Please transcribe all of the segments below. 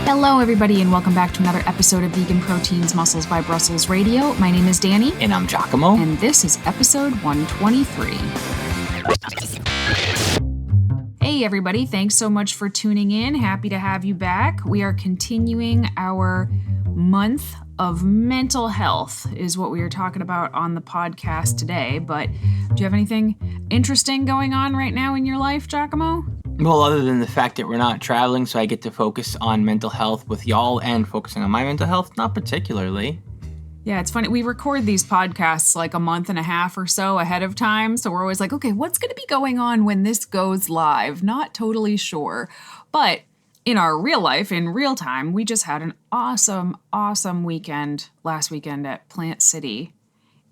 Hello, everybody, and welcome back to another episode of Vegan Proteins Muscles by Brussels Radio. My name is Danny. And I'm Giacomo. And this is episode 123. Hey, everybody. Thanks so much for tuning in. Happy to have you back. We are continuing our month of mental health is what we are talking about on the podcast today. But do you have anything interesting going on right now in your life, Giacomo? Well, other than the fact that we're not traveling, so I get to focus on mental health with y'all and focusing on my mental health, not particularly. Yeah, it's funny. We record these podcasts like a month and a half or so ahead of time. So we're always like, okay, what's going to be going on when this goes live? Not totally sure. But in our real life, in real time, we just had an awesome weekend last weekend at Plant City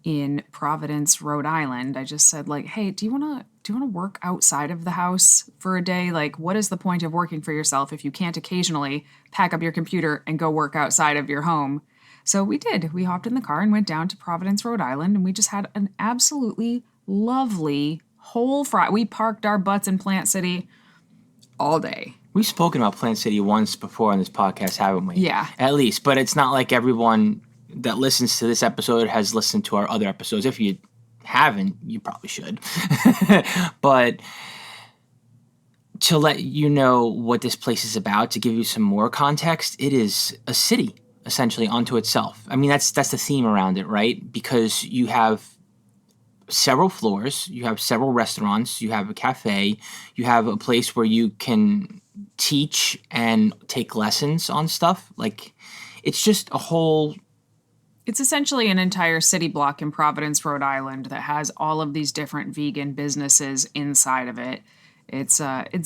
in Providence, Rhode Island. I just said, like, hey, do you want to work outside of the house for a day? Like, what is the point of working for yourself if you can't occasionally pack up your computer and go work outside of your home? So we did. We hopped in the car and went down to Providence, Rhode Island, and we just had an absolutely lovely whole Friday. We parked our butts in Plant City all day. We've spoken about Plant City once before on this podcast, haven't we? Yeah. At least. But it's not like everyone that listens to this episode has listened to our other episodes. If you haven't, you probably should. But to let you know what this place is about, to give you some more context, it is a city, essentially, unto itself. I mean, that's the theme around it, right? Because you have several floors, you have several restaurants, you have a cafe, you have a place where you can teach and take lessons on stuff. Like, it's just a whole... It's essentially an entire city block in Providence, Rhode Island that has all of these different vegan businesses inside of it. It's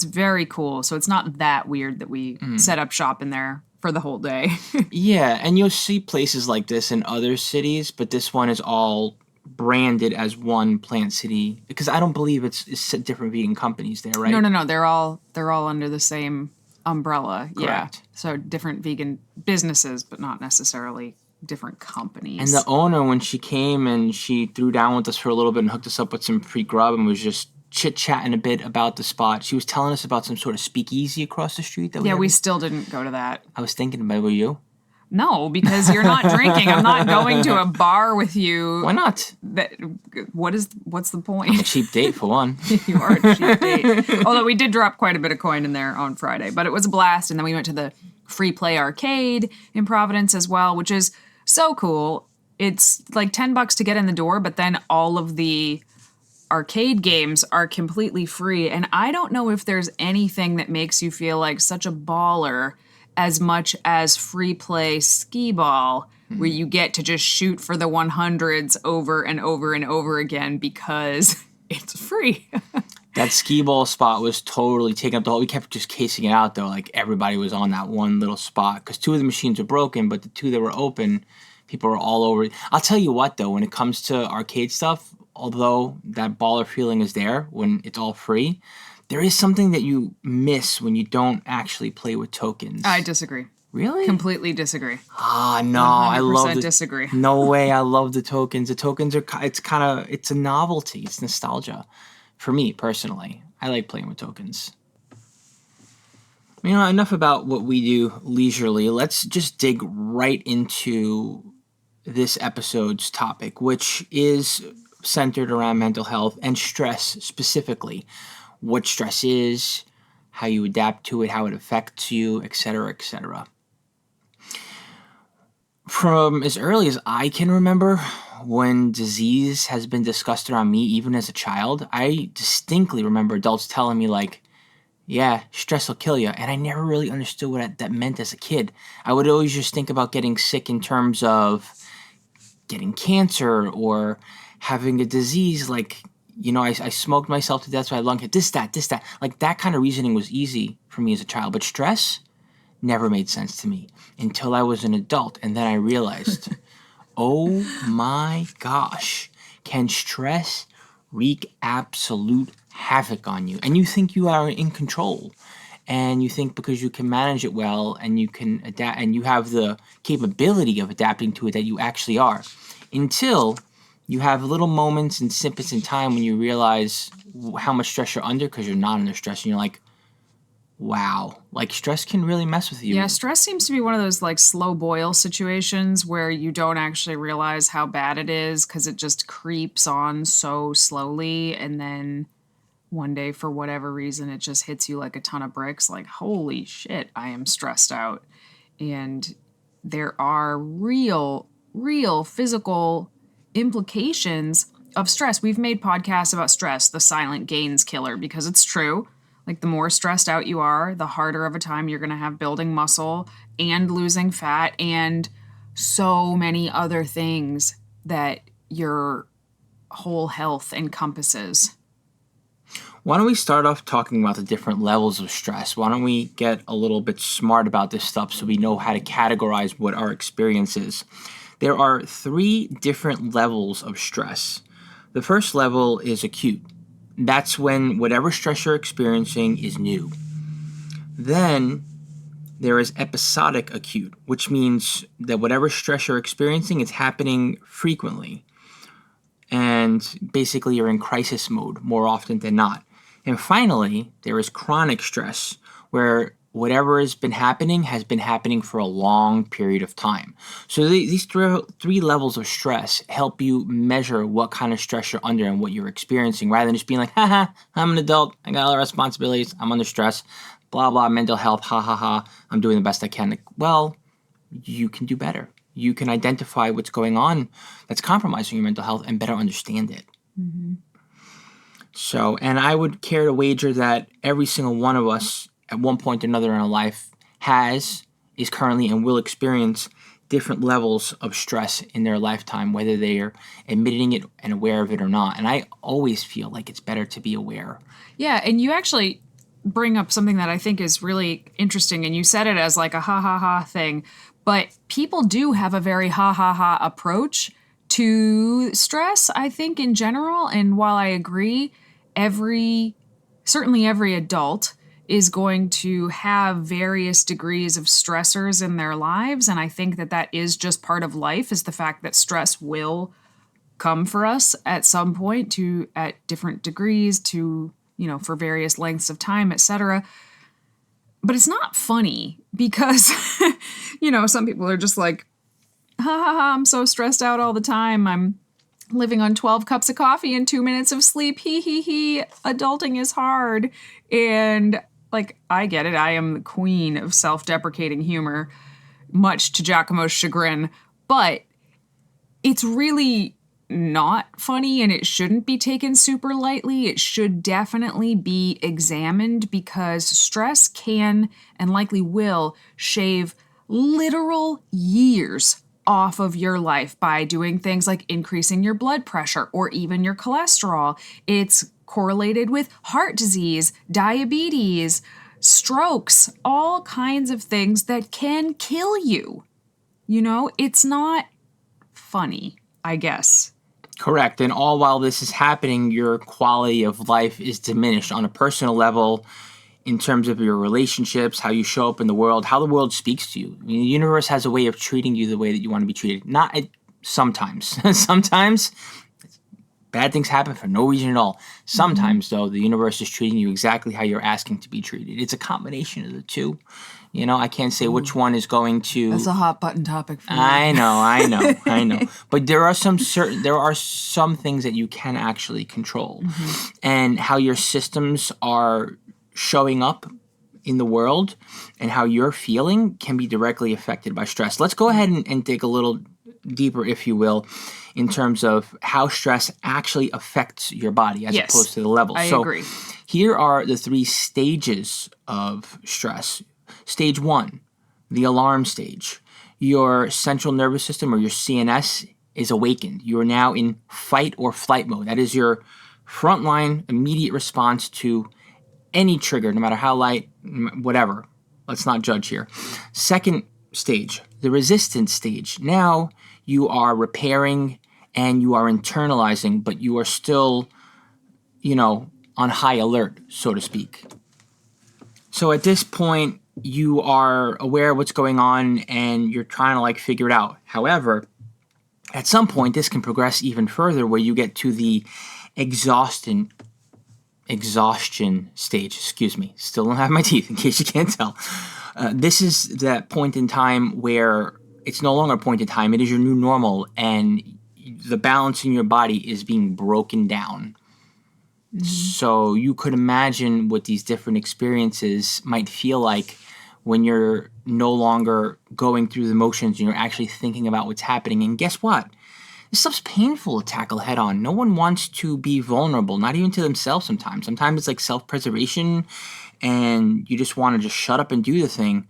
very cool. So it's not that weird that we set up shop in there for the whole day. Yeah, and you'll see places like this in other cities, but this one is all branded as one Plant City, because I don't believe it's different vegan companies there, right? No. They're all under the same umbrella. Correct. Yeah. So different vegan businesses, but not necessarily different companies. And the owner, when she came and she threw down with us for a little bit and hooked us up with some free grub and was just chit-chatting a bit about the spot, she was telling us about some sort of speakeasy across the street. That we still didn't go to that. I was thinking about, were you? No, because you're not drinking. I'm not going to a bar with you. Why not? What's the point? A cheap date, for one. You are a cheap date. Although we did drop quite a bit of coin in there on Friday, but it was a blast. And then we went to the Free Play Arcade in Providence as well, which is so cool. It's like $10 to get in the door, but then all of the arcade games are completely free. And I don't know if there's anything that makes you feel like such a baller as much as Free Play Skee Ball, where you get to just shoot for the 100s over and over and over again because it's free. That skee ball spot was totally taking up the whole... We kept just casing it out, though. Like, everybody was on that one little spot. Because 2 of the machines were broken, but the 2 that were open, people were all over it. I'll tell you what, though. When it comes to arcade stuff, although that baller feeling is there when it's all free, there is something that you miss when you don't actually play with tokens. I disagree. Really? Completely disagree. Ah, no. I love disagree. No way. I love the tokens. The tokens are... It's a novelty. It's nostalgia. For me, personally, I like playing with tokens. You know, enough about what we do leisurely. Let's just dig right into this episode's topic, which is centered around mental health and stress specifically. What stress is, how you adapt to it, how it affects you, etc., etc. From as early as I can remember, when disease has been discussed around me, even as a child, I distinctly remember adults telling me, like, yeah, stress will kill you. And I never really understood what that meant as a kid. I would always just think about getting sick in terms of getting cancer or having a disease. Like, you know, I smoked myself to death, so I had lung cancer, this, that. Like, that kind of reasoning was easy for me as a child. But stress never made sense to me until I was an adult. And then I realized... Oh my gosh, can stress wreak absolute havoc on you? And you think you are in control. And you think because you can manage it well and you can adapt and you have the capability of adapting to it that you actually are. Until you have little moments and snippets in time when you realize how much stress you're under because you're not under stress. And you're like, wow, like stress can really mess with you. Yeah, stress seems to be one of those like slow boil situations where you don't actually realize how bad it is because it just creeps on so slowly. And then one day, for whatever reason, it just hits you like a ton of bricks. Like, holy shit, I am stressed out. And there are real physical implications of stress. We've made podcasts about stress, the silent gains killer, because it's true. Like, the more stressed out you are, the harder of a time you're going to have building muscle and losing fat and so many other things that your whole health encompasses. Why don't we start off talking about the different levels of stress? Why don't we get a little bit smart about this stuff so we know how to categorize what our experience is? There are 3 different levels of stress. The first level is acute. That's when whatever stress you're experiencing is new. Then there is episodic acute, which means that whatever stress you're experiencing is happening frequently. And basically you're in crisis mode more often than not. And finally, there is chronic stress, where whatever has been happening for a long period of time. So these 3 levels of stress help you measure what kind of stress you're under and what you're experiencing, rather than just being like, haha, I'm an adult, I got all the responsibilities, I'm under stress, blah, blah, mental health, ha, ha, ha, I'm doing the best I can. Like, well, you can do better. You can identify what's going on that's compromising your mental health and better understand it. Mm-hmm. So, and I would care to wager that every single one of us at one point or another in our life is currently, and will experience different levels of stress in their lifetime, whether they are admitting it and aware of it or not. And I always feel like it's better to be aware. Yeah, and you actually bring up something that I think is really interesting, and you said it as like a ha ha ha thing, but people do have a very ha ha ha approach to stress, I think, in general. And while I agree, certainly every adult is going to have various degrees of stressors in their lives. And I think that is just part of life, is the fact that stress will come for us at some point, at different degrees, for various lengths of time, etc. But it's not funny because, some people are just like, ha ha ha, I'm so stressed out all the time. I'm living on 12 cups of coffee and 2 minutes of sleep. Hee hee hee. Adulting is hard. And like, I get it. I am the queen of self-deprecating humor, much to Giacomo's chagrin. But it's really not funny, and it shouldn't be taken super lightly. It should definitely be examined, because stress can and likely will shave literal years off of your life by doing things like increasing your blood pressure or even your cholesterol. It's correlated with heart disease, diabetes, strokes, all kinds of things that can kill you. It's not funny, I guess. Correct. And all while this is happening, your quality of life is diminished on a personal level, in terms of your relationships, how you show up in the world, how the world speaks to you. I mean, the universe has a way of treating you the way that you want to be treated. Not sometimes. Sometimes bad things happen for no reason at all. Sometimes, though, the universe is treating you exactly how you're asking to be treated. It's a combination of the two. I can't say which one is going to... That's a hot button topic for me. I know. But there are some things that you can actually control. Mm-hmm. And how your systems are showing up in the world and how you're feeling can be directly affected by stress. Let's go ahead and dig a little deeper, if you will, in terms of how stress actually affects your body as opposed to the levels. I agree. Here are the 3 stages of stress. Stage 1, the alarm stage. Your central nervous system, or your CNS, is awakened. You are now in fight or flight mode. That is your frontline immediate response to any trigger, no matter how light, whatever. Let's not judge here. Second stage, the resistance stage. Now you are repairing and you are internalizing, but you are still, on high alert, so to speak. So at this point, you are aware of what's going on and you're trying to figure it out. However, at some point, this can progress even further, where you get to the exhaustion exhaustion stage. Excuse me. Still don't have my teeth, in case you can't tell. This is that point in time where it's no longer a point in time. It is your new normal, and the balance in your body is being broken down. So you could imagine what these different experiences might feel like when you're no longer going through the motions and you're actually thinking about what's happening. And guess what? This stuff's painful to tackle head on. No one wants to be vulnerable, not even to themselves sometimes. Sometimes it's like self-preservation and you just want to just shut up and do the thing.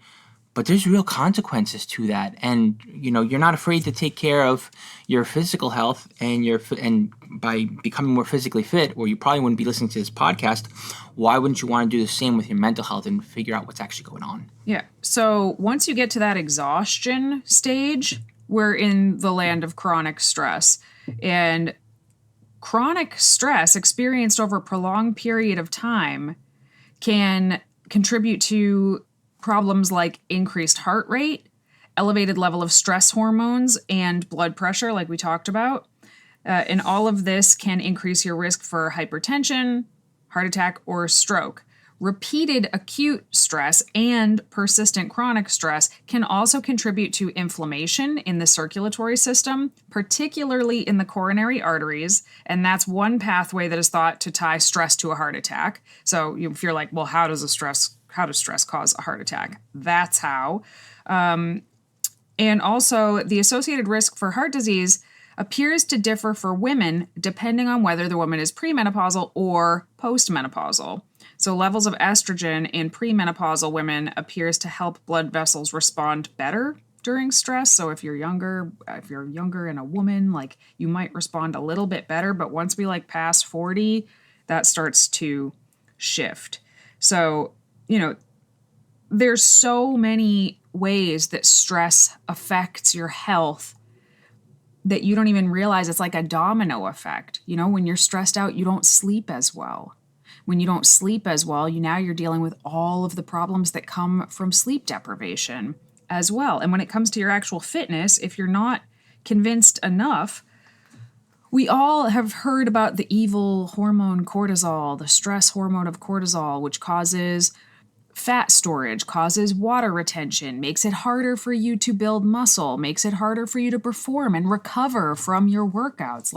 But there's real consequences to that. And, you're not afraid to take care of your physical health and by becoming more physically fit, or you probably wouldn't be listening to this podcast. Why wouldn't you want to do the same with your mental health and figure out what's actually going on? Yeah. So once you get to that exhaustion stage, we're in the land of chronic stress. And chronic stress experienced over a prolonged period of time can contribute to problems like increased heart rate, elevated level of stress hormones, and blood pressure, like we talked about. And all of this can increase your risk for hypertension, heart attack, or stroke. Repeated acute stress and persistent chronic stress can also contribute to inflammation in the circulatory system, particularly in the coronary arteries. And that's one pathway that is thought to tie stress to a heart attack. So if you're like, well, how does stress cause a heart attack? That's how. And also, the associated risk for heart disease appears to differ for women depending on whether the woman is premenopausal or postmenopausal. So levels of estrogen in premenopausal women appears to help blood vessels respond better during stress. So if you're younger and a woman, like you might respond a little bit better, but once we pass 40, that starts to shift. So, there's so many ways that stress affects your health that you don't even realize. It's like a domino effect. When you're stressed out, you don't sleep as well. When you don't sleep as well, you're dealing with all of the problems that come from sleep deprivation as well. And when it comes to your actual fitness, if you're not convinced enough, we all have heard about the evil hormone cortisol, the stress hormone of cortisol, which causes fat storage, causes water retention, makes it harder for you to build muscle, makes it harder for you to perform and recover from your workouts.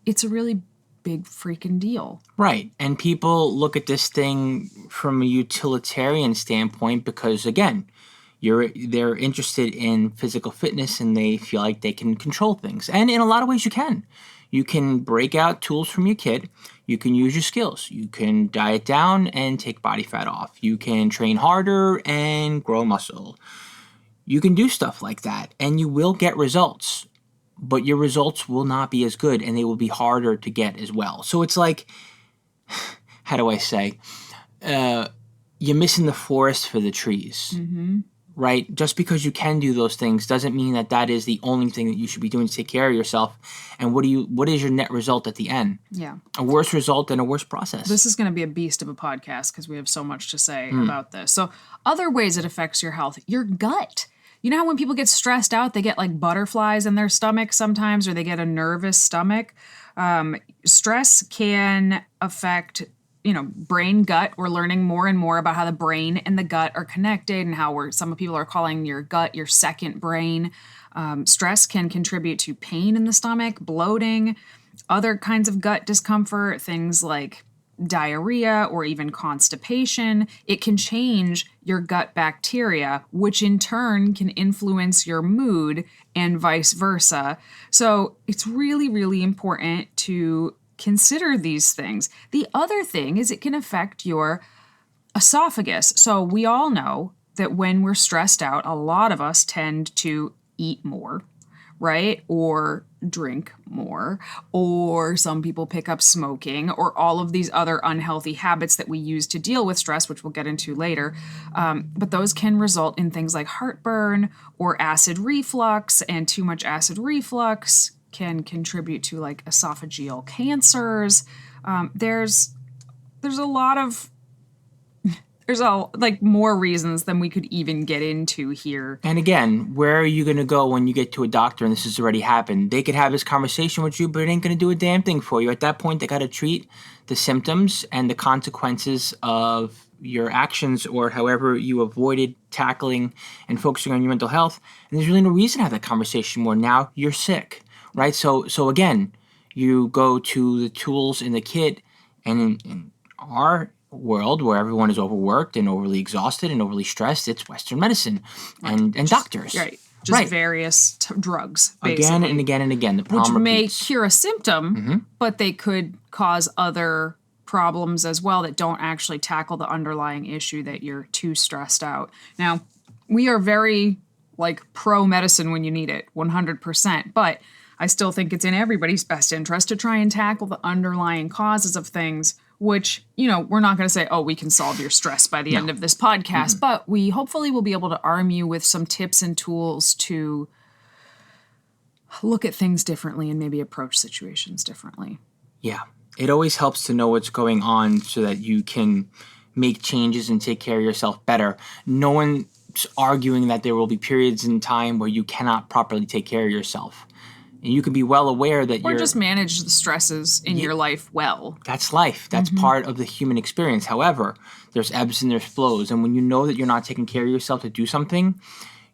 It's a really big freaking deal. Right. And people look at this thing from a utilitarian standpoint because, again, they're interested in physical fitness and they feel like they can control things. And in a lot of ways you can. You can break out tools from your kit. You can use your skills. You can diet down and take body fat off. You can train harder and grow muscle. You can do stuff like that and you will get results. But your results will not be as good and they will be harder to get as well. So it's like, how do I say? You're missing the forest for the trees, right? Just because you can do those things doesn't mean that that is the only thing that you should be doing to take care of yourself. And what is your net result at the end? Yeah. A worse result and a worse process. This is going to be a beast of a podcast because we have so much to say about this. So other ways it affects your health, your gut. You know how when people get stressed out, they get butterflies in their stomach sometimes, or they get a nervous stomach? Stress can affect, brain gut. We're learning more and more about how the brain and the gut are connected and how some people are calling your gut your second brain. Stress can contribute to pain in the stomach, bloating, other kinds of gut discomfort, things like diarrhea or even constipation. It can change your gut bacteria, which in turn can influence your mood and vice versa. So it's really, really important to consider these things. The other thing is it can affect your esophagus. So we all know that when we're stressed out, a lot of us tend to eat more, right? Or drink more, or some people pick up smoking, or all of these other unhealthy habits that we use to deal with stress, which we'll get into later. But those can result in things like heartburn or acid reflux, and too much acid reflux can contribute to esophageal cancers. There's a lot of more reasons than we could even get into here. And again, where are you going to go when you get to a doctor and this has already happened? They could have this conversation with you, but it ain't going to do a damn thing for you. At that point, they got to treat the symptoms and the consequences of your actions or however you avoided tackling and focusing on your mental health. And there's really no reason to have that conversation more. Now you're sick, right? So again, you go to the tools in the kit, and in our world where everyone is overworked and overly exhausted and overly stressed, it's Western medicine and doctors. Right. Just various drugs, basically. Again and again and again. The problem which may repeats. cure a symptom, but they could cause other problems as well that don't actually tackle the underlying issue that you're too stressed out. Now, we are very pro-medicine when you need it, 100%, but I still think it's in everybody's best interest to try and tackle the underlying causes of things, which, we're not going to say, oh, we can solve your stress by the end of this podcast, but we hopefully will be able to arm you with some tips and tools to look at things differently and maybe approach situations differently. Yeah. It always helps to know what's going on so that you can make changes and take care of yourself better. No one's arguing that there will be periods in time where you cannot properly take care of yourself. And you can be well aware that Or just manage the stresses in your life well. That's life. That's part of the human experience. However, there's ebbs and there's flows. And when you know that you're not taking care of yourself to do something,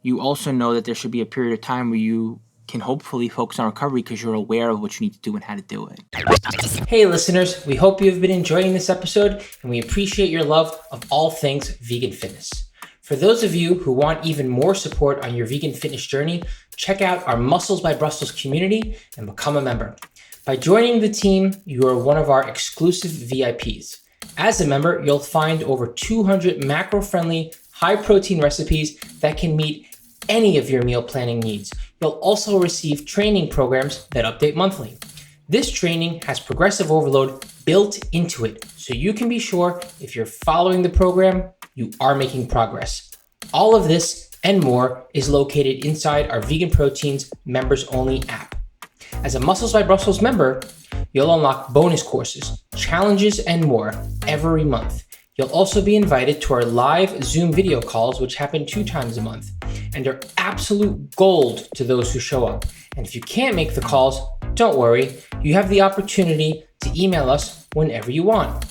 you also know that there should be a period of time where you can hopefully focus on recovery because you're aware of what you need to do and how to do it. Hey listeners, we hope you've been enjoying this episode and we appreciate your love of all things vegan fitness. For those of you who want even more support on your vegan fitness journey, check out our Muscles by Brussels community and become a member. By joining the team, you are one of our exclusive VIPs. As a member, you'll find over 200 macro-friendly, high-protein recipes that can meet any of your meal planning needs. You'll also receive training programs that update monthly. This training has progressive overload built into it, so you can be sure if you're following the program, you are making progress. All of this and more is located inside our Vegan Proteins members only app. As a Muscles by Brussels member, you'll unlock bonus courses, challenges, and more every month. You'll also be invited to our live Zoom video calls, which happen 2 times a month, and are absolute gold to those who show up. And if you can't make the calls, don't worry, you have the opportunity to email us whenever you want.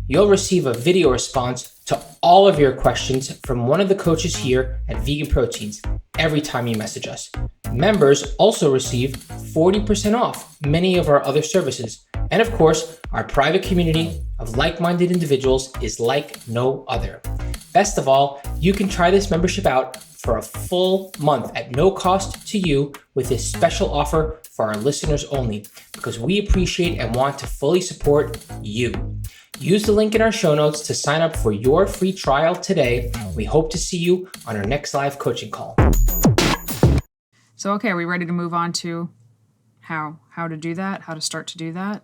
You'll receive a video response to all of your questions from one of the coaches here at Vegan Proteins every time you message us. Members also receive 40% off many of our other services. And of course, our private community of like-minded individuals is like no other. Best of all, you can try this membership out for a full month at no cost to you with this special offer for our listeners only, because we appreciate and want to fully support you. Use the link in our show notes to sign up for your free trial today. We hope to see you on our next live coaching call. So, okay, are we ready to move on to how to do that, how to start to do that?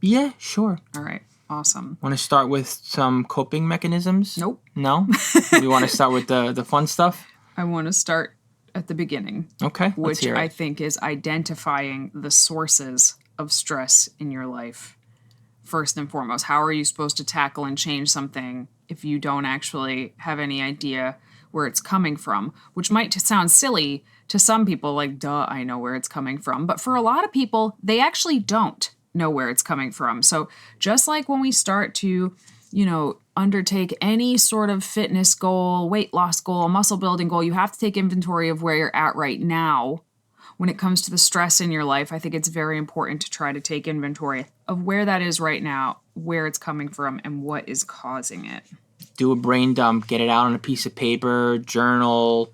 Yeah, sure. All right, awesome. Want to start with some coping mechanisms? Nope. No? We want to start with the fun stuff? I want to start at the beginning. Okay, let's which hear it. I think is identifying the sources of stress in your life. First and foremost, how are you supposed to tackle and change something if you don't actually have any idea where it's coming from? Which might sound silly to some people, like, duh, I know where it's coming from. But for a lot of people, they actually don't know where it's coming from. So just like when we start to, undertake any sort of fitness goal, weight loss goal, muscle building goal, you have to take inventory of where you're at right now. When it comes to the stress in your life, I think it's very important to try to take inventory of where that is right now, where it's coming from, and what is causing it. Do a brain dump, get it out on a piece of paper, journal,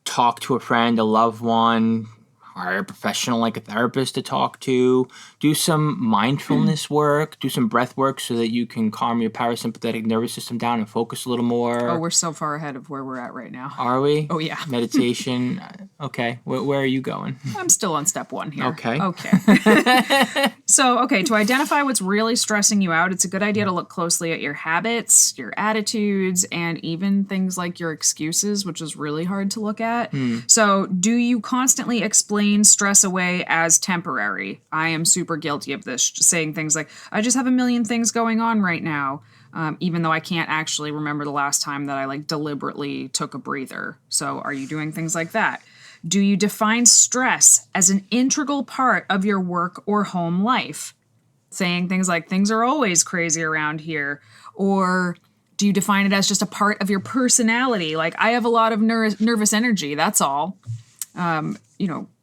talk to a friend, a loved one, hire a professional like a therapist to talk to, do some mindfulness work, do some breath work so that you can calm your parasympathetic nervous system down and focus a little more. Oh, we're so far ahead of where we're at right now. Are we? Oh, yeah. Meditation. Okay. Where are you going? I'm still on step 1 here. Okay. So, to identify what's really stressing you out, it's a good idea to look closely at your habits, your attitudes, and even things like your excuses, which is really hard to look at. So, do you constantly explain stress away as temporary? I am super guilty of this, saying things like, I just have a million things going on right now, even though I can't actually remember the last time that I deliberately took a breather. So are you doing things like that? Do you define stress as an integral part of your work or home life? saying things like, things are always crazy around here? Or do you define it as just a part of your personality? Like, I have a lot of nervous energy, that's all.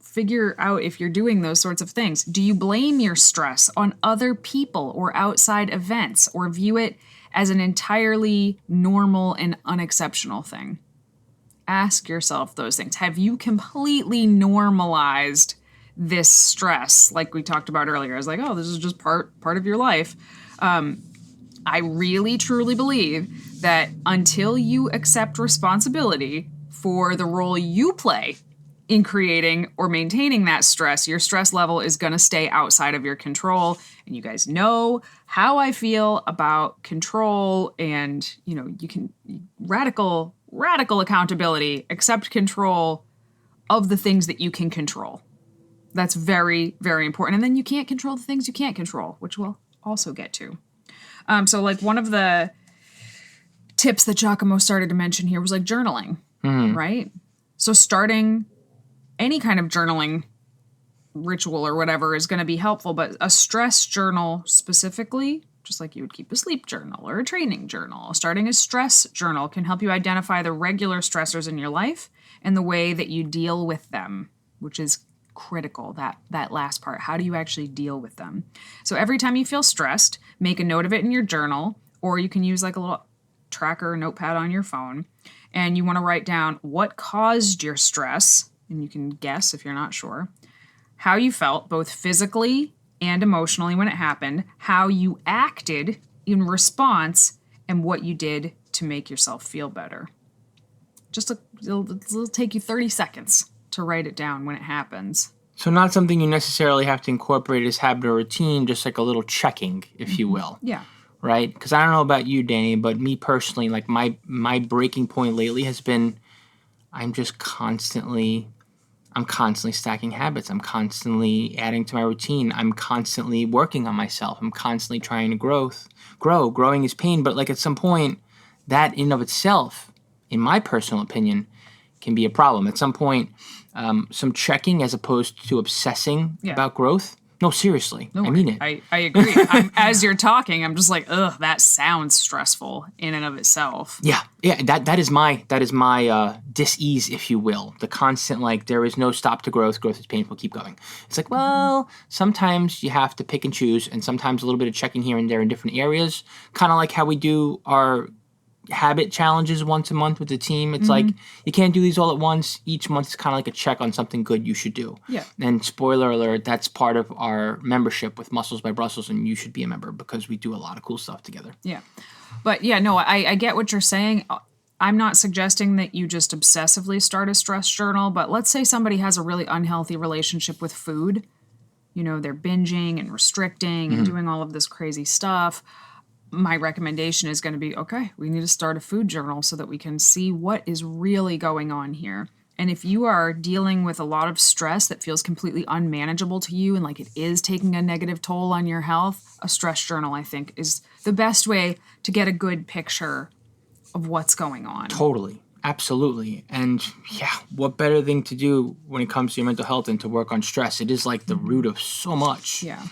Figure out if you're doing those sorts of things. Do you blame your stress on other people or outside events, or view it as an entirely normal and unexceptional thing? Ask yourself those things. Have you completely normalized this stress, like we talked about earlier? It's like, oh, this is just part of your life. I really, truly believe that until you accept responsibility for the role you play in creating or maintaining that stress, your stress level is going to stay outside of your control. And you guys know how I feel about control, and, you can radical accountability, accept control of the things that you can control. That's very, very important. And then you can't control the things you can't control, which we'll also get to. So like one of the tips that Giacomo started to mention here was like journaling, right? So starting any kind of journaling ritual or whatever is going to be helpful, but a stress journal specifically, just like you would keep a sleep journal or a training journal, starting a stress journal can help you identify the regular stressors in your life and the way that you deal with them, which is critical, that last part. How do you actually deal with them? So every time you feel stressed, make a note of it in your journal, or you can use like a little tracker or notepad on your phone, and you want to write down what caused your stress, and you can guess if you're not sure, how you felt both physically and emotionally when it happened, how you acted in response, and what you did to make yourself feel better. It'll take you 30 seconds to write it down when it happens. So not something you necessarily have to incorporate as habit or routine, just like a little checking, if you will. Yeah. Right? Because I don't know about you, Danny, but me personally, like my breaking point lately has been I'm constantly stacking habits. I'm constantly adding to my routine. I'm constantly working on myself. I'm constantly trying to grow. Growing is pain, but like at some point, that in of itself, in my personal opinion, can be a problem. At some point, some checking as opposed to obsessing about growth. No, seriously. I mean it. I agree. As you're talking, I'm just like, ugh, that sounds stressful in and of itself. Yeah. That is my dis-ease, if you will. The constant, like, there is no stop to growth. Growth is painful. Keep going. It's like, well, sometimes you have to pick and choose, and sometimes a little bit of checking here and there in different areas. Kind of like how we do our habit challenges once a month with the team. It's like you can't do these all at once. Each month is kind of like a check on something good you should do. Yeah. And spoiler alert, that's part of our membership with Muscles by Brussels, and you should be a member because we do a lot of cool stuff together. Yeah. But yeah, no, I get what you're saying. I'm not suggesting that you just obsessively start a stress journal, but let's say somebody has a really unhealthy relationship with food. They're binging and restricting and doing all of this crazy stuff. My recommendation is going to be, okay, we need to start a food journal so that we can see what is really going on here. And if you are dealing with a lot of stress that feels completely unmanageable to you and like it is taking a negative toll on your health, a stress journal, I think, is the best way to get a good picture of what's going on. Totally. Absolutely. And yeah, what better thing to do when it comes to your mental health than to work on stress? It is like the root of so much. Yeah.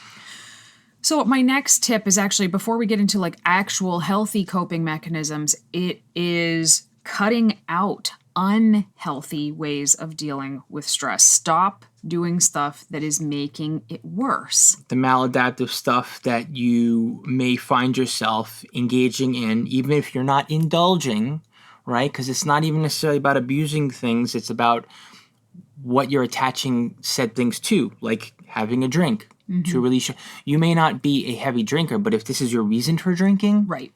So my next tip is actually, before we get into like actual healthy coping mechanisms, it is cutting out unhealthy ways of dealing with stress. Stop doing stuff that is making it worse. The maladaptive stuff that you may find yourself engaging in, even if you're not indulging, right? Because it's not even necessarily about abusing things. It's about what you're attaching said things to, like having a drink. To release you may not be a heavy drinker, but if this is your reason for drinking, right?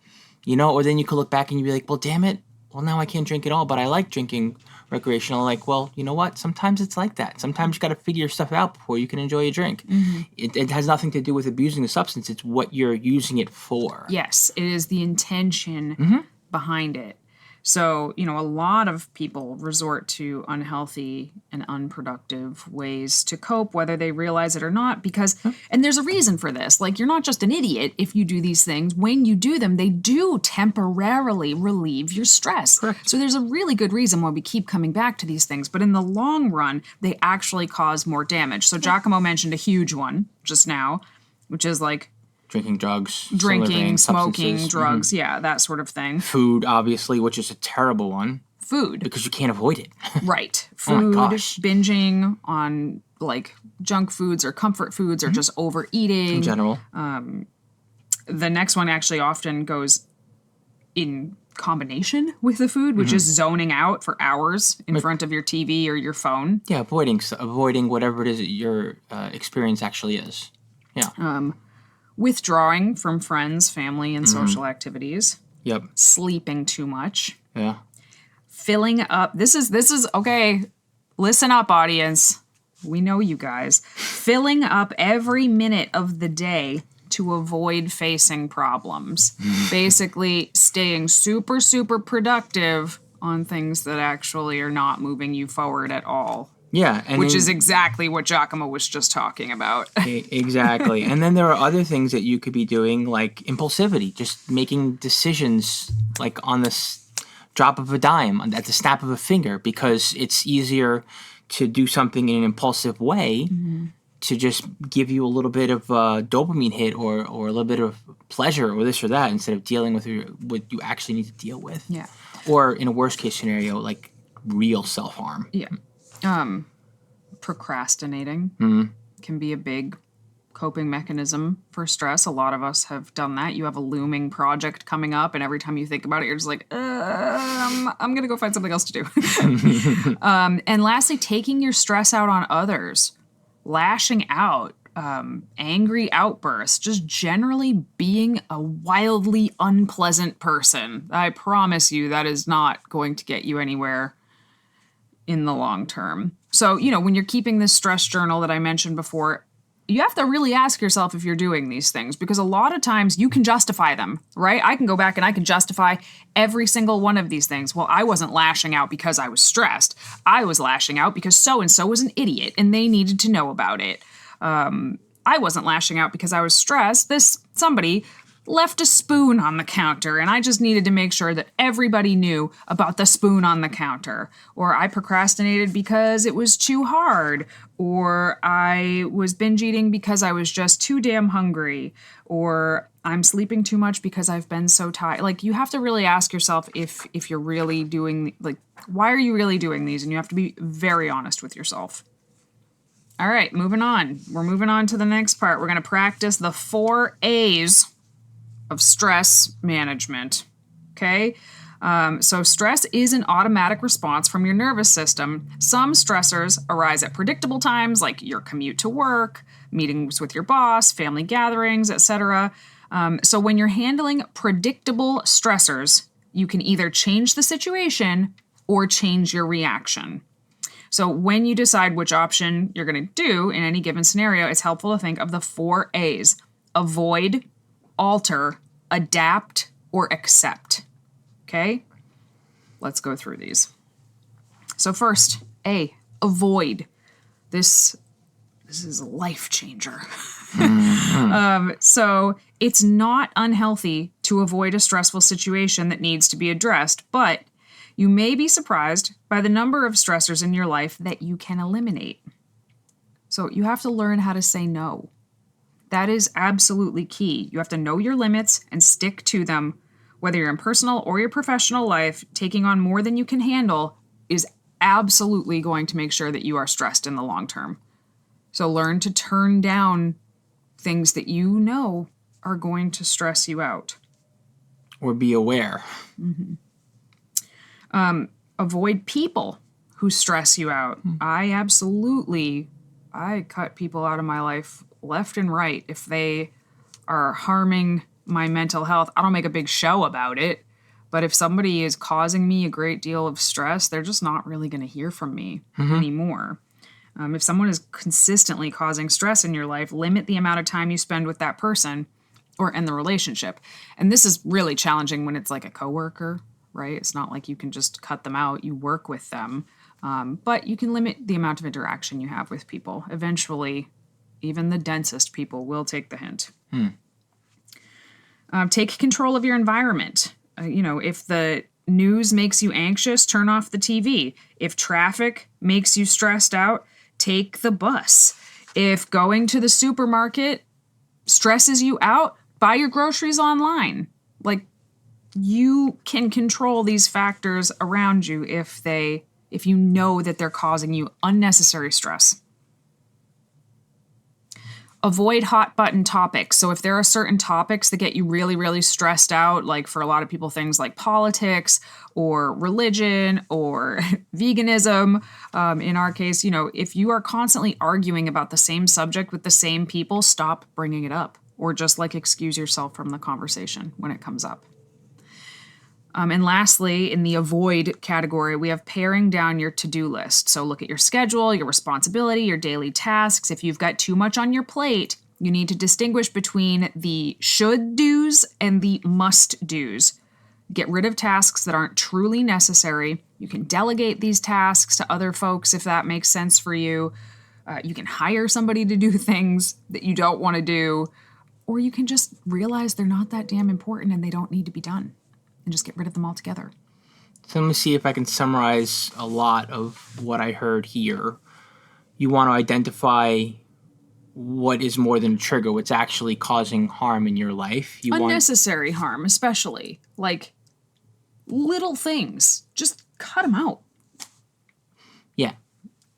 Or then you could look back and you'd be like, well, damn it. Well, now I can't drink at all, but I like drinking recreational. Like, well, you know what? Sometimes it's like that. Sometimes you got to figure stuff out before you can enjoy a drink. It has nothing to do with abusing the substance. It's what you're using it for. Yes, it is the intention behind it. So, a lot of people resort to unhealthy and unproductive ways to cope, whether they realize it or not, because, and there's a reason for this. Like, you're not just an idiot if you do these things. When you do them, they do temporarily relieve your stress. Correct. So there's a really good reason why we keep coming back to these things. But in the long run, they actually cause more damage. So Giacomo mentioned a huge one just now, which is like Drinking drugs. Drinking, smoking, substances. drugs, yeah, that sort of thing. Food, obviously, which is a terrible one. Food. Because you can't avoid it. Right. Oh my Food, gosh. binging on like junk foods or comfort foods or just overeating. In general. The next one actually often goes in combination with the food, which is zoning out for hours in front of your TV or your phone. Yeah, avoiding whatever it is that your experience actually is. Yeah. Withdrawing from friends, family, and social activities. Yep. Sleeping too much. Yeah. Filling up. This is okay. Listen up, audience. We know you guys. Filling up every minute of the day to avoid facing problems. Basically, staying super, super productive on things that actually are not moving you forward at all. Yeah. And Which then- is exactly what Giacomo was just talking about. Exactly. And then there are other things that you could be doing, like impulsivity, just making decisions like on the drop of a dime, at the snap of a finger, because it's easier to do something in an impulsive way to just give you a little bit of a dopamine hit or a little bit of pleasure or this or that instead of dealing with what you actually need to deal with. Yeah. Or in a worst case scenario, like real self-harm. Yeah. Procrastinating can be a big coping mechanism for stress. A lot of us have done that. You have a looming project coming up, and every time you think about it, you're just like, I'm going to go find something else to do. And lastly, taking your stress out on others, lashing out, angry outbursts, just generally being a wildly unpleasant person. I promise you that is not going to get you anywhere in the long term. So, when you're keeping this stress journal that I mentioned before, you have to really ask yourself if you're doing these things, because a lot of times you can justify them, right? I can go back and I can justify every single one of these things. Well, I wasn't lashing out because I was stressed. I was lashing out because so-and-so was an idiot and they needed to know about it. I wasn't lashing out because I was stressed. Somebody left a spoon on the counter and I just needed to make sure that everybody knew about the spoon on the counter. Or I procrastinated because it was too hard. Or I was binge eating because I was just too damn hungry. Or I'm sleeping too much because I've been so tired. Like, you have to really ask yourself if you're really doing, like, why are you really doing these? And you have to be very honest with yourself. All right, moving on. We're moving on to the next part. We're going to practice the 4 A's of stress management. Okay? So stress is an automatic response from your nervous system. Some stressors arise at predictable times, like your commute to work, meetings with your boss, family gatherings, etc. So when you're handling predictable stressors, you can either change the situation or change your reaction. So when you decide which option you're going to do in any given scenario, it's helpful to think of the 4 A's. Avoid, alter, adapt, or accept. Okay? Let's go through these. So first, A, avoid. This is a life changer. So it's not unhealthy to avoid a stressful situation that needs to be addressed, but you may be surprised by the number of stressors in your life that you can eliminate. So you have to learn how to say no. That is absolutely key. You have to know your limits and stick to them. Whether you're in personal or your professional life, taking on more than you can handle is absolutely going to make sure that you are stressed in the long term. So learn to turn down things that you know are going to stress you out. Or be aware. Avoid people who stress you out. I cut people out of my life left and right if they are harming my mental health. I don't make a big show about it, but if somebody is causing me a great deal of stress, they're just not really going to hear from me anymore. If someone is consistently causing stress in your life, limit the amount of time you spend with that person or in the relationship. And this is really challenging when it's like a coworker, right? It's not like you can just cut them out. You work with them, but you can limit the amount of interaction you have with people. Eventually, even the densest people will take the hint. Take control of your environment. If the news makes you anxious, turn off the TV. If traffic makes you stressed out, take the bus. If going to the supermarket stresses you out, buy your groceries online. Like, you can control these factors around you if you know that they're causing you unnecessary stress. Avoid hot button topics. So if there are certain topics that get you really, really stressed out, like for a lot of people, things like politics or religion or veganism, in our case, if you are constantly arguing about the same subject with the same people, stop bringing it up, or just excuse yourself from the conversation when it comes up. And lastly, in the avoid category, we have paring down your to-do list. So look at your schedule, your responsibility, your daily tasks. If you've got too much on your plate, you need to distinguish between the should-dos and the must-dos. Get rid of tasks that aren't truly necessary. You can delegate these tasks to other folks if that makes sense for you. You can hire somebody to do things that you don't want to do, or you can just realize they're not that damn important and they don't need to be done, and just get rid of them altogether. So let me see if I can summarize a lot of what I heard here. You want to identify what is more than a trigger, what's actually causing harm in your life. Unnecessary harm, especially. Like, little things. Just cut them out. Yeah.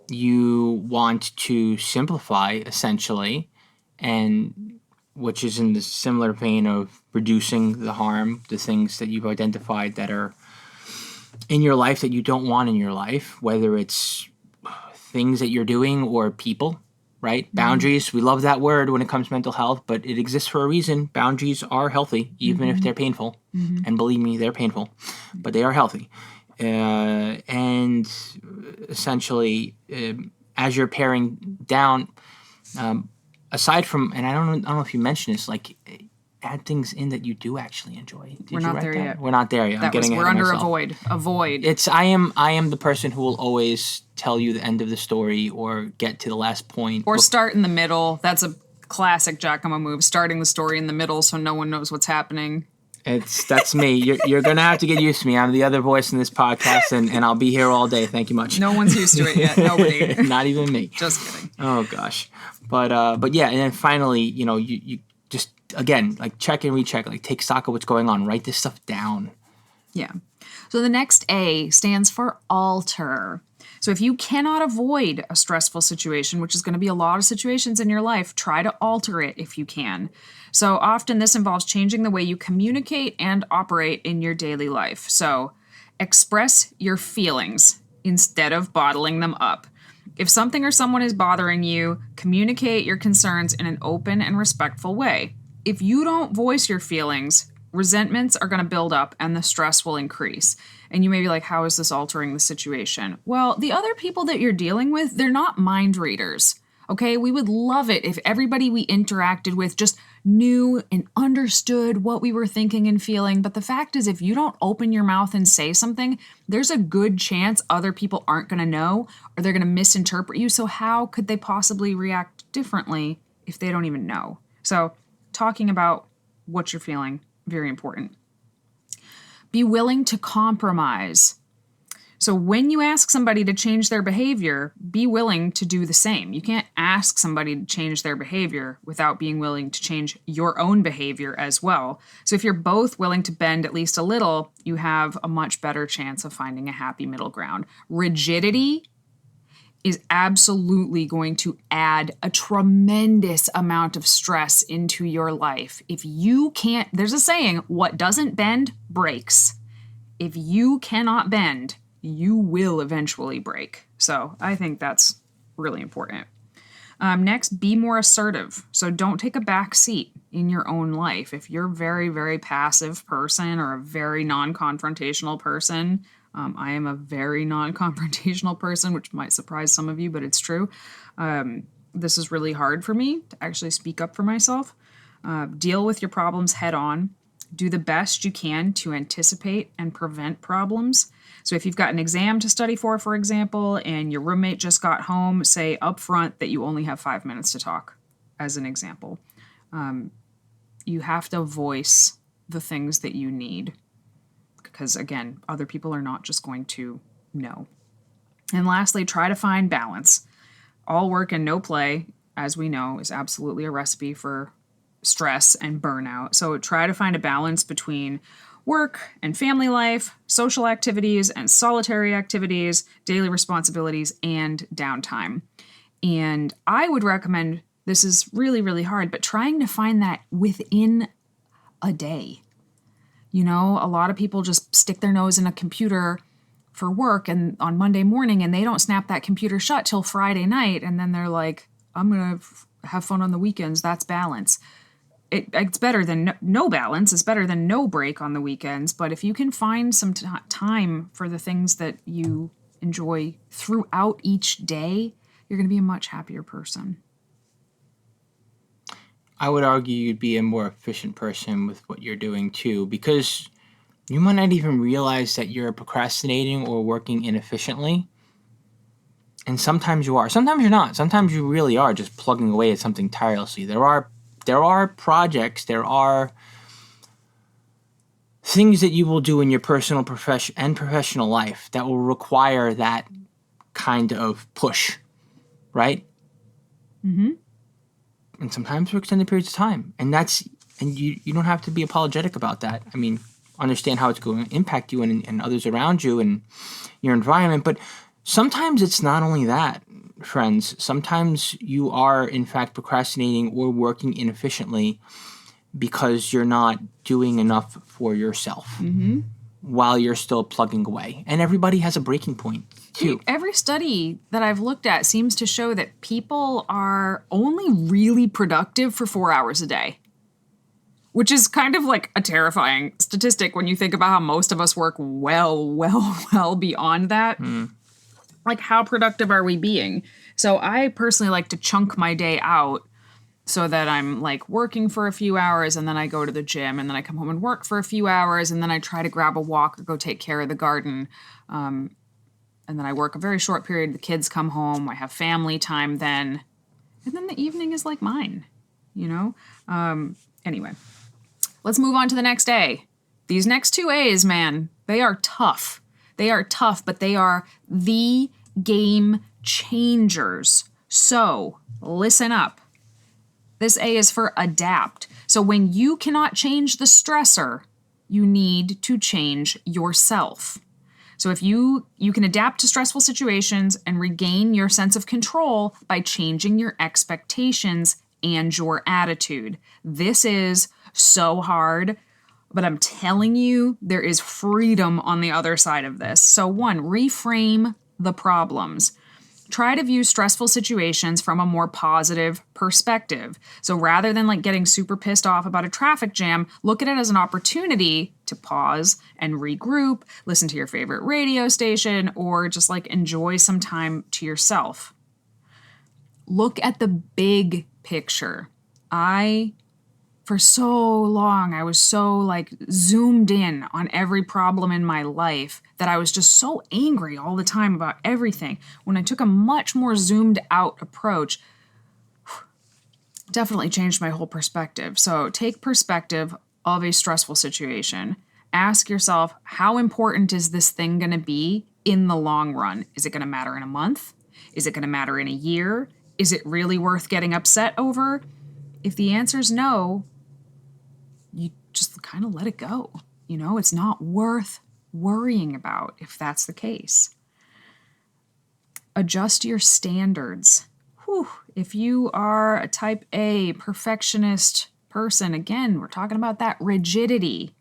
You want to simplify, essentially, and which is in the similar vein of reducing the harm, the things that you've identified that are in your life that you don't want in your life, whether it's things that you're doing or people, right? Mm-hmm. Boundaries, we love that word when it comes to mental health, but it exists for a reason. Boundaries are healthy, even if they're painful. Mm-hmm. And believe me, they're painful, but they are healthy. And essentially, as you're paring down, aside from, and I don't know if you mentioned this, add things in that you do actually enjoy. We're not there yet. We're not there yet. We're under avoid. Avoid. I am the person who will always tell you the end of the story or get to the last point. Or start in the middle. That's a classic Giacomo move, starting the story in the middle so no one knows what's happening. That's me. You're going to have to get used to me. I'm the other voice in this podcast, and I'll be here all day. Thank you much. No one's used to it yet. Nobody. Not even me. Just kidding. Oh, gosh. But yeah, and then finally, you just, again, check and recheck, take stock of what's going on. Write this stuff down. Yeah. So the next A stands for alter. So if you cannot avoid a stressful situation, which is going to be a lot of situations in your life, try to alter it if you can. So often this involves changing the way you communicate and operate in your daily life. So express your feelings instead of bottling them up. If something or someone is bothering you, communicate your concerns in an open and respectful way. If you don't voice your feelings, resentments are going to build up and the stress will increase. And you may be like, how is this altering the situation? Well, the other people that you're dealing with, they're not mind readers. Okay, we would love it if everybody we interacted with just knew and understood what we were thinking and feeling. But the fact is, if you don't open your mouth and say something, there's a good chance other people aren't going to know or they're going to misinterpret you. So how could they possibly react differently if they don't even know? So talking about what you're feeling, very important. Be willing to compromise. So when you ask somebody to change their behavior, be willing to do the same. You can't ask somebody to change their behavior without being willing to change your own behavior as well. So if you're both willing to bend at least a little, you have a much better chance of finding a happy middle ground. Rigidity is absolutely going to add a tremendous amount of stress into your life. If you can't, there's a saying, what doesn't bend breaks. If you cannot bend, you will eventually break. So I think that's really important. Next, be more assertive. So don't take a back seat in your own life. If you're a very, very passive person or a very non-confrontational person, I am a very non-confrontational person, which might surprise some of you, but it's true. This is really hard for me to actually speak up for myself. Deal with your problems head on. Do the best you can to anticipate and prevent problems. So if you've got an exam to study for example, and your roommate just got home, say up front that you only have 5 minutes to talk, as an example. You have to voice the things that you need. Because again, other people are not just going to know. And lastly, try to find balance. All work and no play, as we know, is absolutely a recipe for stress and burnout. So try to find a balance between work and family life, social activities and solitary activities, daily responsibilities, and downtime. And I would recommend, this is really, really hard, but trying to find that within a day. You know, a lot of people just stick their nose in a computer for work and on Monday morning, and they don't snap that computer shut till Friday night. And then they're like, I'm going to have fun on the weekends. That's balance. It's better than no balance. It's better than no break on the weekends. But if you can find some time for the things that you enjoy throughout each day, you're going to be a much happier person. I would argue you'd be a more efficient person with what you're doing too, because you might not even realize that you're procrastinating or working inefficiently. And sometimes you are. Sometimes you're not. Sometimes you really are just plugging away at something tirelessly. There are projects, there are things that you will do in your personal and professional life that will require that kind of push, right? Mm-hmm. And sometimes for extended periods of time. And you don't have to be apologetic about that. I mean, understand how it's going to impact you and others around you and your environment. But sometimes it's not only that, friends. Sometimes you are, in fact, procrastinating or working inefficiently because you're not doing enough for yourself while you're still plugging away. And everybody has a breaking point, too. Every study that I've looked at seems to show that people are only really productive for 4 hours a day, which is kind of like a terrifying statistic when you think about how most of us work well beyond that. Like, how productive are we being? So I personally like to chunk my day out so that I'm like working for a few hours and then I go to the gym and then I come home and work for a few hours and then I try to grab a walk or go take care of the garden. And then I work a very short period. The kids come home. I have family time then. And then the evening is like mine, you know? Anyway, let's move on to the next A. These next two A's, man, they are tough. They are tough, but they are the game changers. So listen up. This A is for adapt. So when you cannot change the stressor, you need to change yourself. So if you can adapt to stressful situations and regain your sense of control by changing your expectations and your attitude. This is so hard, but I'm telling you, there is freedom on the other side of this. So 1, reframe the problems. Try to view stressful situations from a more positive perspective. So rather than like getting super pissed off about a traffic jam, look at it as an opportunity to pause and regroup, listen to your favorite radio station, or just like enjoy some time to yourself. Look at the big picture. For so long, I was so like zoomed in on every problem in my life that I was just so angry all the time about everything. When I took a much more zoomed out approach, definitely changed my whole perspective. So take perspective of a stressful situation. Ask yourself, how important is this thing going to be in the long run? Is it going to matter in a month? Is it going to matter in a year? Is it really worth getting upset over? If the answer is no, you just kind of let it go. You know, it's not worth worrying about if that's the case. Adjust your standards. If you are a type A perfectionist person, again, we're talking about that rigidity.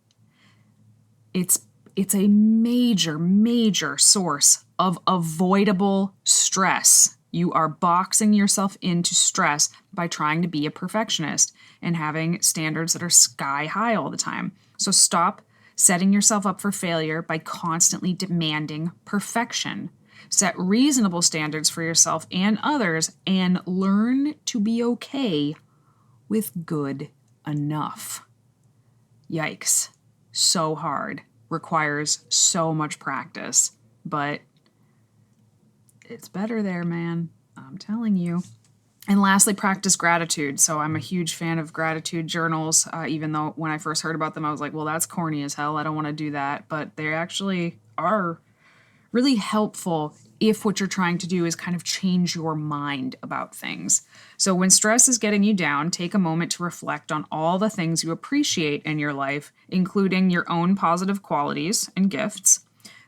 It's a major source of avoidable stress. You are boxing yourself into stress by trying to be a perfectionist and having standards that are sky high all the time. So stop setting yourself up for failure by constantly demanding perfection. Set reasonable standards for yourself and others and learn to be okay with good enough. Yikes. So hard. Requires so much practice. But it's better there, man. I'm telling you. And lastly, practice gratitude. So I'm a huge fan of gratitude journals, even though when I first heard about them, I was like, well, that's corny as hell. I don't want to do that. But they actually are really helpful if what you're trying to do is kind of change your mind about things. So when stress is getting you down, take a moment to reflect on all the things you appreciate in your life, including your own positive qualities and gifts.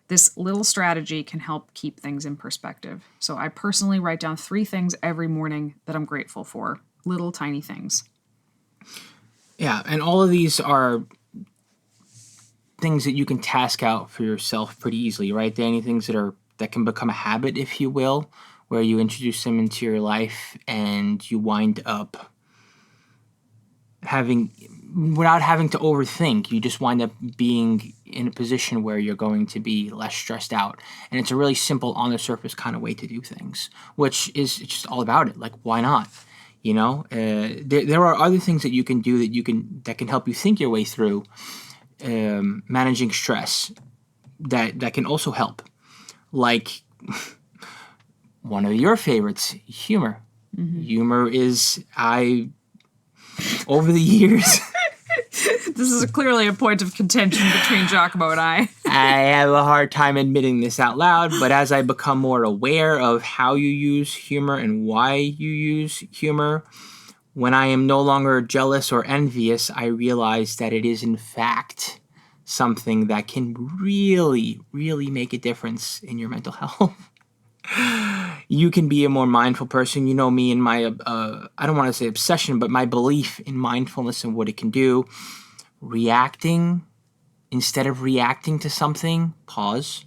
This little strategy can help keep things in perspective. So I personally write down 3 things every morning that I'm grateful for, little tiny things. Yeah, and all of these are things that you can task out for yourself pretty easily, right, Danny? Things that can become a habit, if you will, where you introduce them into your life and you wind up without having to overthink, you just wind up being in a position where you're going to be less stressed out. And it's a really simple, on the surface kind of way to do things, which is just all about it. Like, why not? There are other things that you can do that can help you think your way through managing stress that can also help. Like one of your favorites, humor. Mm-hmm. Humor is, over the years... This is clearly a point of contention between Giacomo and I. I have a hard time admitting this out loud, but as I become more aware of how you use humor and why you use humor, when I am no longer jealous or envious, I realize that it is in fact something that can really, really make a difference in your mental health. You can be a more mindful person. You know me and my, I don't want to say obsession, but my belief in mindfulness and what it can do. Instead of reacting to something, pause,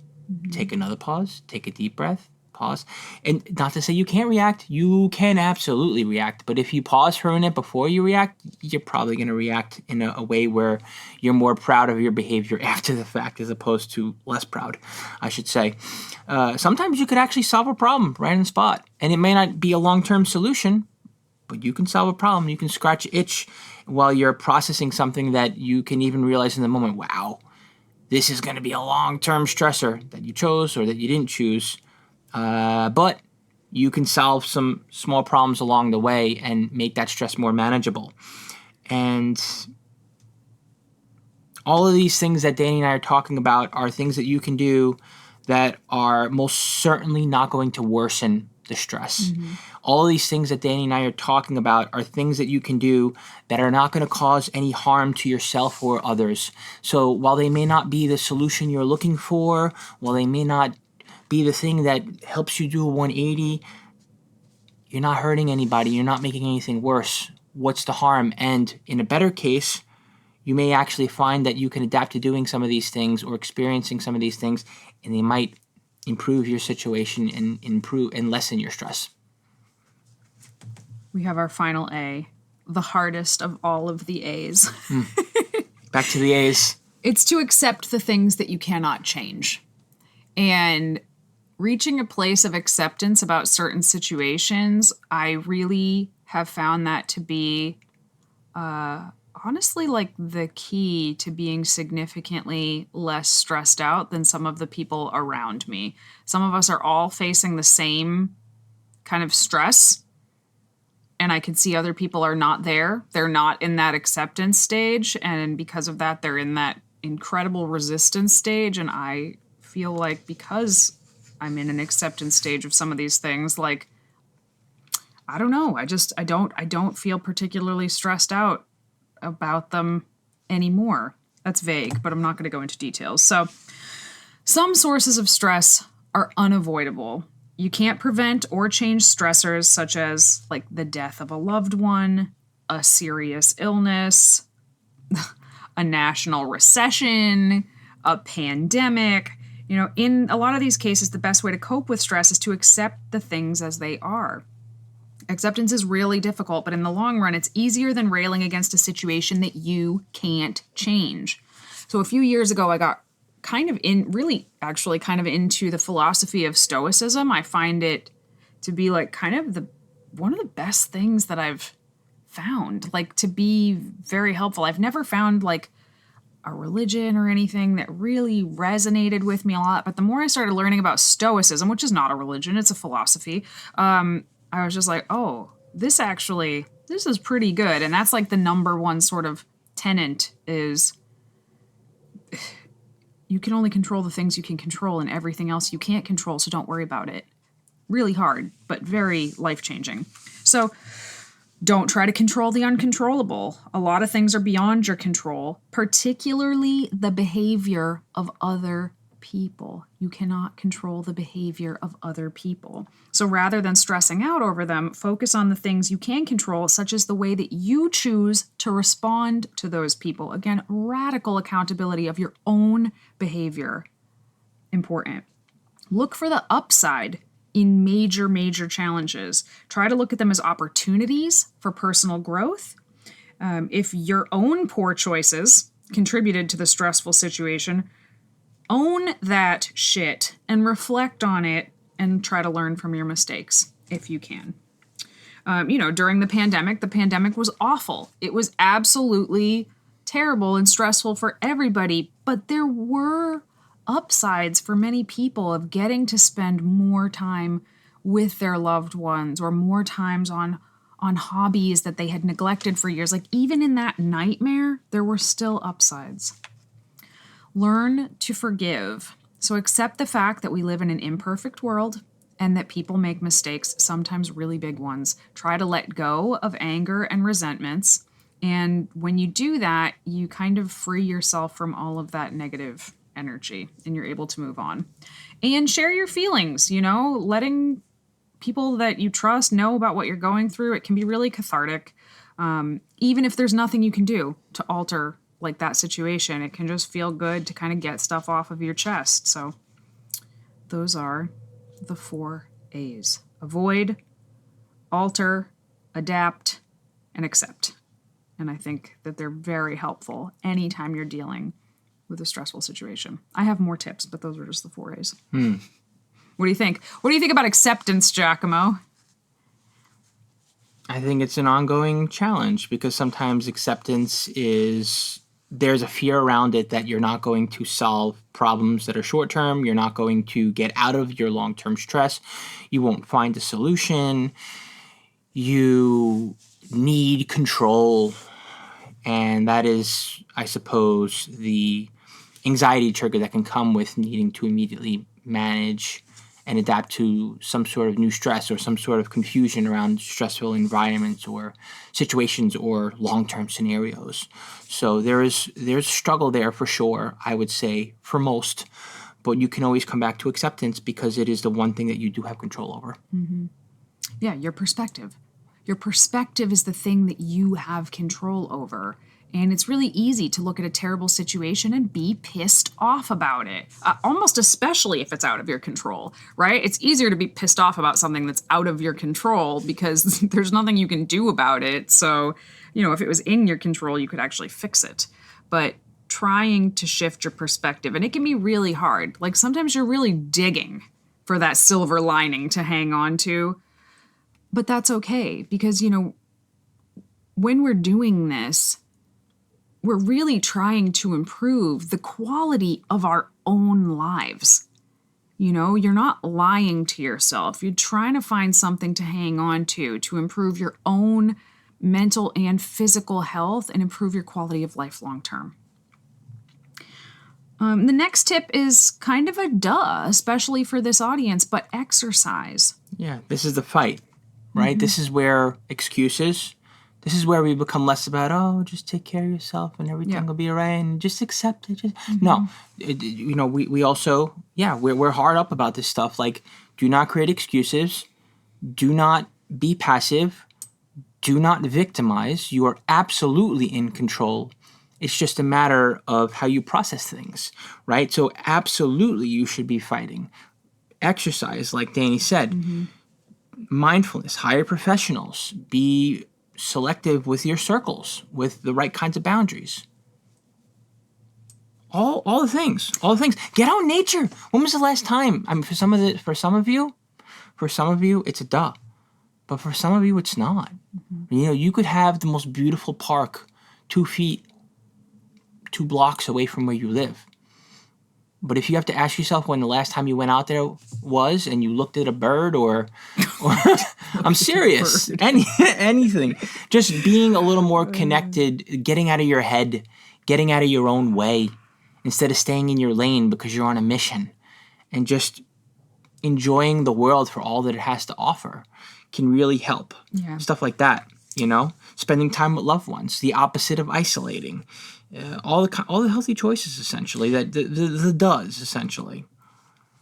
take another pause, take a deep breath, pause. And not to say you can't react, you can absolutely react. But if you pause for a minute before you react, you're probably going to react in a way where you're more proud of your behavior after the fact as opposed to less proud, I should say. Sometimes you could actually solve a problem right on the spot. And it may not be a long-term solution, but you can solve a problem. You can scratch an itch while you're processing something that you can even realize in the moment, wow, this is going to be a long-term stressor that you chose or that you didn't choose. But you can solve some small problems along the way and make that stress more manageable. And all of these things that Danny and I are talking about are things that you can do that are most certainly not going to worsen the stress. Mm-hmm. All of these things that Danny and I are talking about are things that you can do that are not going to cause any harm to yourself or others. So while they may not be the solution you're looking for, while they may not be the thing that helps you do a 180, you're not hurting anybody. You're not making anything worse. What's the harm? And in a better case, you may actually find that you can adapt to doing some of these things or experiencing some of these things, and they might improve your situation and improve and lessen your stress. We have our final A, the hardest of all of the A's. Back to the A's. It's to accept the things that you cannot change. And reaching a place of acceptance about certain situations, I really have found that to be honestly like the key to being significantly less stressed out than some of the people around me. Some of us are all facing the same kind of stress, and I can see other people are not there. They're not in that acceptance stage, and because of that, they're in that incredible resistance stage. And I feel like because I'm in an acceptance stage of some of these things, like, I don't know, I don't feel particularly stressed out about them anymore. That's vague, but I'm not going to go into details. So some sources of stress are unavoidable. You can't prevent or change stressors such as like the death of a loved one, a serious illness, a national recession, a pandemic. You know, in a lot of these cases, the best way to cope with stress is to accept the things as they are. Acceptance is really difficult, but in the long run, it's easier than railing against a situation that you can't change. So a few years ago, I got kind of into the philosophy of Stoicism. I find it to be like kind of one of the best things that I've found, like to be very helpful. I've never found like a religion or anything that really resonated with me a lot. But the more I started learning about Stoicism, which is not a religion, it's a philosophy, I was just like, oh, this is pretty good. And that's like the number one sort of tenet is you can only control the things you can control, and everything else you can't control, so don't worry about it. Really hard, but very life-changing. So don't try to control the uncontrollable. A lot of things are beyond your control, particularly the behavior of other people. You cannot control the behavior of other people. So rather than stressing out over them, focus on the things you can control, such as the way that you choose to respond to those people. Again, radical accountability of your own behavior. Important. Look for the upside in major challenges. Try to look at them as opportunities for personal growth. If your own poor choices contributed to the stressful situation, own that shit and reflect on it and try to learn from your mistakes if you can. During the pandemic was awful. It was absolutely terrible and stressful for everybody, but there were upsides for many people of getting to spend more time with their loved ones or more times on hobbies that they had neglected for years. Like even in that nightmare, there were still upsides. Learn to forgive. So accept the fact that we live in an imperfect world and that people make mistakes, sometimes really big ones. Try to let go of anger and resentments. And when you do that, you kind of free yourself from all of that negative energy and you're able to move on. And share your feelings, letting people that you trust know about what you're going through. It can be really cathartic. Even if there's nothing you can do to alter like that situation, it can just feel good to kind of get stuff off of your chest. So those are the 4 A's. Avoid, alter, adapt, and accept. And I think that they're very helpful anytime you're dealing with a stressful situation. I have more tips, but those are just the 4 A's. What do you think? What do you think about acceptance, Giacomo? I think it's an ongoing challenge because sometimes acceptance there's a fear around it that you're not going to solve problems that are short term. You're not going to get out of your long-term stress. You won't find a solution. You need control. And that is, I suppose, the anxiety trigger that can come with needing to immediately manage and adapt to some sort of new stress or some sort of confusion around stressful environments or situations or long-term scenarios. So there's struggle there for sure, I would say, for most. But you can always come back to acceptance because it is the one thing that you do have control over. Mm-hmm. Yeah, your perspective. Your perspective is the thing that you have control over. And it's really easy to look at a terrible situation and be pissed off about it, almost especially if it's out of your control, right? It's easier to be pissed off about something that's out of your control because there's nothing you can do about it. So, if it was in your control, you could actually fix it. But trying to shift your perspective, and it can be really hard. Like sometimes you're really digging for that silver lining to hang on to, but that's okay because, when we're doing this, we're really trying to improve the quality of our own lives. You're not lying to yourself. You're trying to find something to hang on to improve your own mental and physical health and improve your quality of life long term. The next tip is kind of a duh, especially for this audience, but exercise. Yeah, this is the fight, right? Mm-hmm. This is where this is where we become less about, just take care of yourself and everything will be all right and just accept it. No, we also, we're hard up about this stuff. Like, do not create excuses. Do not be passive. Do not victimize. You are absolutely in control. It's just a matter of how you process things, right? So absolutely you should be fighting. Exercise, like Danny said. Mindfulness, hire professionals. Be selective with your circles, with the right kinds of boundaries. All the things. Get out in nature. When was the last time? I mean, for some of you, it's a duh. But for some of you, it's not. You could have the most beautiful park 2 blocks away from where you live. But if you have to ask yourself when the last time you went out there was and you looked at a bird or I'm serious, anything, just being a little more connected, getting out of your head, getting out of your own way, instead of staying in your lane because you're on a mission, and just enjoying the world for all that it has to offer can really help. Yeah. Stuff like that, spending time with loved ones, the opposite of isolating, all the healthy choices essentially, that the does essentially.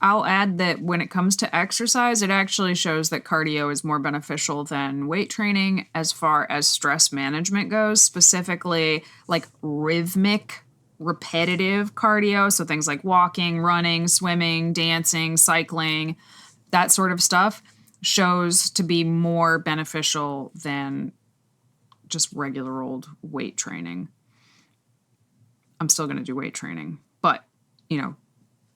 I'll add that when it comes to exercise, it actually shows that cardio is more beneficial than weight training as far as stress management goes, specifically like rhythmic, repetitive cardio. So things like walking, running, swimming, dancing, cycling, that sort of stuff shows to be more beneficial than just regular old weight training. I'm still going to do weight training, but,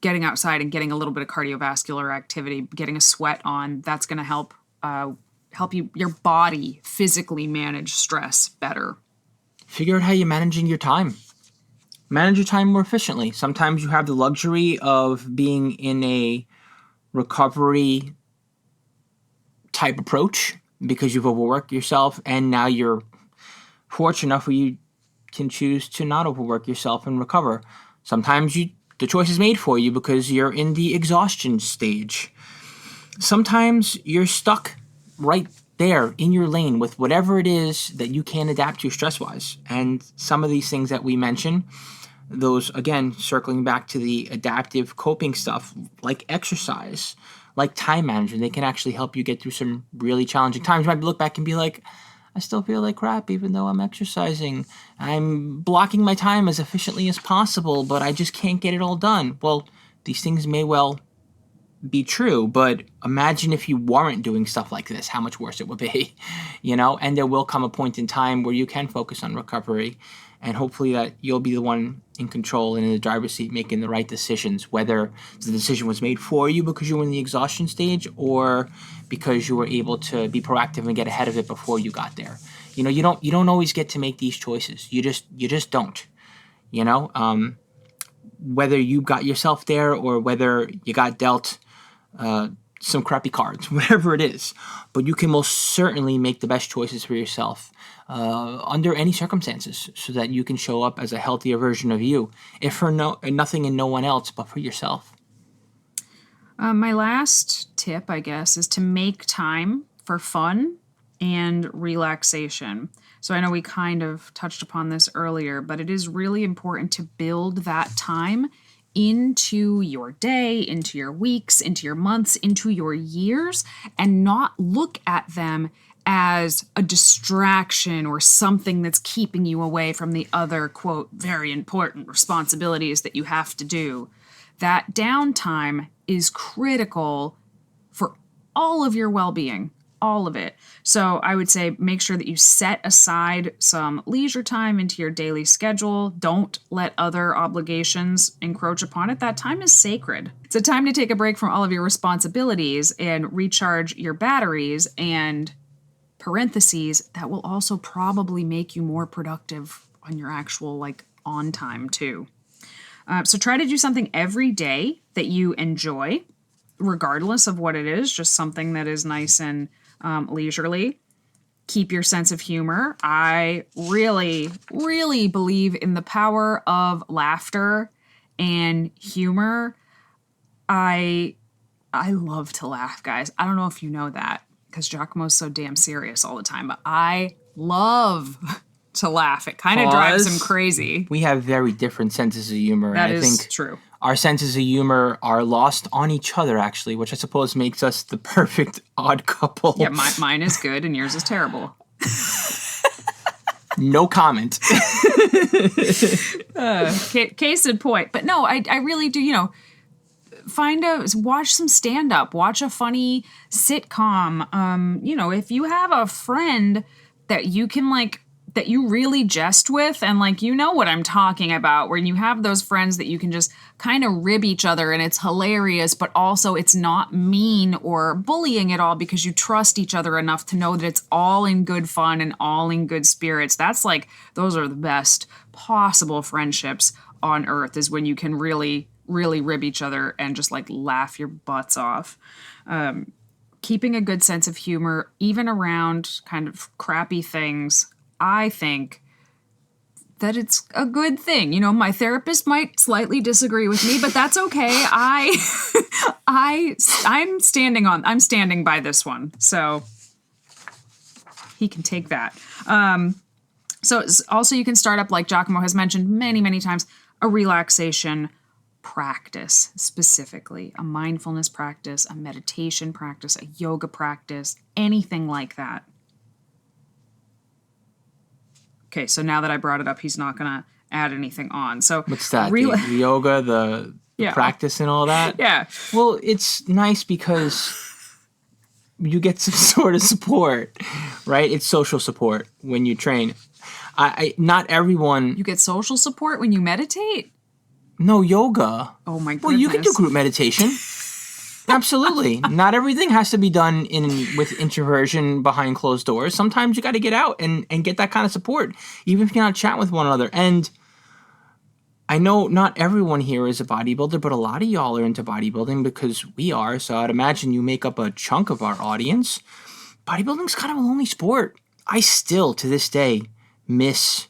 getting outside and getting a little bit of cardiovascular activity, getting a sweat on, that's going to help your body physically manage stress better. Figure out how you're managing your time. Manage your time more efficiently. Sometimes you have the luxury of being in a recovery type approach because you've overworked yourself, and now you're fortunate enough where you can choose to not overwork yourself and recover. Sometimes the choice is made for you because you're in the exhaustion stage. Sometimes you're stuck right there in your lane with whatever it is that you can adapt to stress-wise. And some of these things that we mention, those, again, circling back to the adaptive coping stuff, like exercise, like time management, they can actually help you get through some really challenging times. You might look back and be like, I still feel like crap even though I'm exercising. I'm blocking my time as efficiently as possible, but I just can't get it all done. Well, these things may well be true, but imagine if you weren't doing stuff like this, how much worse it would be, And there will come a point in time where you can focus on recovery, and hopefully that you'll be the one in control and in the driver's seat making the right decisions, whether the decision was made for you because you were in the exhaustion stage or because you were able to be proactive and get ahead of it before you got there. You don't always get to make these choices. You just don't. Whether you got yourself there or whether you got dealt some crappy cards, whatever it is. But you can most certainly make the best choices for yourself under any circumstances so that you can show up as a healthier version of you, if for nothing and no one else but for yourself. My last tip, I guess, is to make time for fun and relaxation. So I know we kind of touched upon this earlier, but it is really important to build that time into your day, into your weeks, into your months, into your years, and not look at them as a distraction or something that's keeping you away from the other, quote, very important responsibilities that you have to do. That downtime is critical for all of your well-being, all of it. So I would say make sure that you set aside some leisure time into your daily schedule. Don't let other obligations encroach upon it. That time is sacred. It's a time to take a break from all of your responsibilities and recharge your batteries, and parentheses, that will also probably make you more productive on your actual on time too. So try to do something every day that you enjoy, regardless of what it is, just something that is nice and leisurely. Keep your sense of humor. I really, really believe in the power of laughter and humor. I love to laugh, guys. I don't know if you know that because Giacomo's so damn serious all the time, but I love to laugh. It kind of drives him crazy. We have very different senses of humor. That and I is think true. Our senses of humor are lost on each other, actually, which I suppose makes us the perfect odd couple. Yeah, mine is good and yours is terrible. No comment. Case in point. But no, I really do, watch some stand-up, watch a funny sitcom. If you have a friend that you can that you really jest with, and what I'm talking about, where you have those friends that you can just kind of rib each other and it's hilarious, but also it's not mean or bullying at all because you trust each other enough to know that it's all in good fun and all in good spirits. That's those are the best possible friendships on earth, is when you can really, really rib each other and just laugh your butts off. Keeping a good sense of humor, even around kind of crappy things, I think that it's a good thing. You know, my therapist might slightly disagree with me, but that's okay. I'm standing by this one. So he can take that. So also you can start up, like Giacomo has mentioned many, many times, a relaxation practice, specifically a mindfulness practice, a meditation practice, a yoga practice, anything like that. Okay, so now that I brought it up, he's not going to add anything on. So what's that? The yoga, the practice and all that? Yeah. Well, it's nice because you get some sort of support, right? It's social support when you train. Not everyone... You get social support when you meditate? No, yoga. Oh my goodness. Well, you can do group meditation. Absolutely. Not everything has to be done with introversion behind closed doors. Sometimes you got to get out and get that kind of support, even if you're not chatting with one another. And I know not everyone here is a bodybuilder, but a lot of y'all are into bodybuilding because we are. So I'd imagine you make up a chunk of our audience. Bodybuilding's kind of a lonely sport. I still, to this day, miss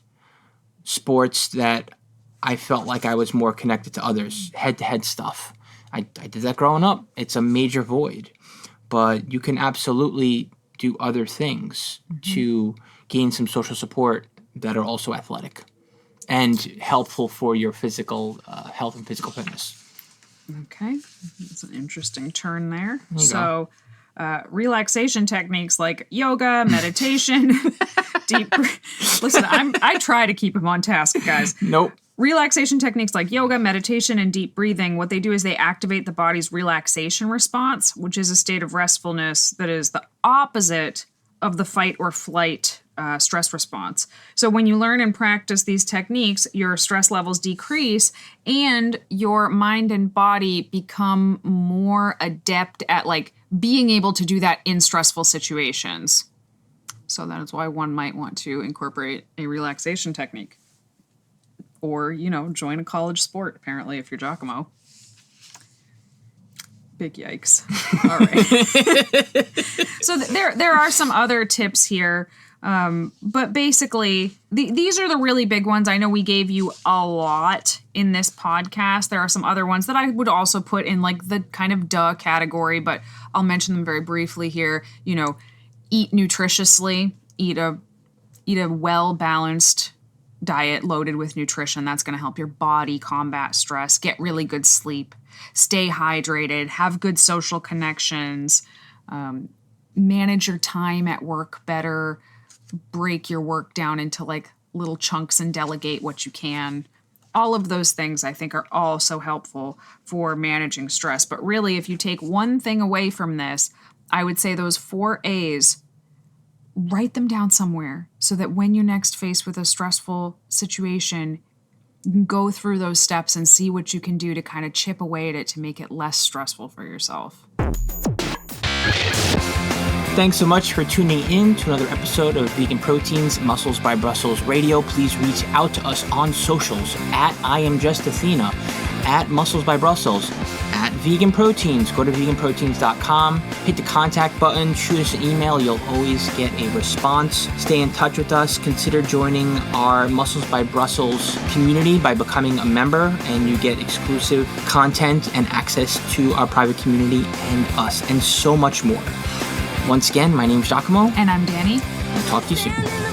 sports that I felt like I was more connected to others, head-to-head stuff. I did that growing up. It's a major void. But you can absolutely do other things to gain some social support that are also athletic and helpful for your physical health and physical fitness. Okay. That's an interesting turn there. So relaxation techniques like yoga, meditation, deep listen, I try to keep him on task, guys. Nope. Relaxation techniques like yoga, meditation, and deep breathing, what they do is they activate the body's relaxation response, which is a state of restfulness that is the opposite of the fight or flight stress response. So when you learn and practice these techniques, your stress levels decrease and your mind and body become more adept at like being able to do that in stressful situations. So that is why one might want to incorporate a relaxation technique. Or, you know, join a college sport, apparently, if you're Giacomo. Big yikes. All right. So there are some other tips here. But basically, these are the really big ones. I know we gave you a lot in this podcast. There are some other ones that I would also put in like the kind of duh category, but I'll mention them very briefly here. You know, eat nutritiously, eat a well-balanced diet loaded with nutrition. That's going to help your body combat stress, get really good sleep, stay hydrated, have good social connections, manage your time at work better, break your work down into like little chunks and delegate what you can. All of those things I think are all so helpful for managing stress. But really, if you take one thing away from this, I would say those 4 A's, write them down somewhere so that when you're next faced with a stressful situation, you can go through those steps and see what you can do to kind of chip away at it to make it less stressful for yourself. Thanks so much for tuning in to another episode of Vegan Proteins Muscles by Brussels Radio. Please reach out to us on socials at I Am Just Athena, at Muscles by Brussels, at Vegan Proteins. Go to veganproteins.com, hit the contact button, shoot us an email. You'll always get a response. Stay in touch with us. Consider joining our Muscles by Brussels community by becoming a member, and you get exclusive content and access to our private community and us, and so much more. Once again, my name is Giacomo. And I'm Danny. I'll talk to you soon.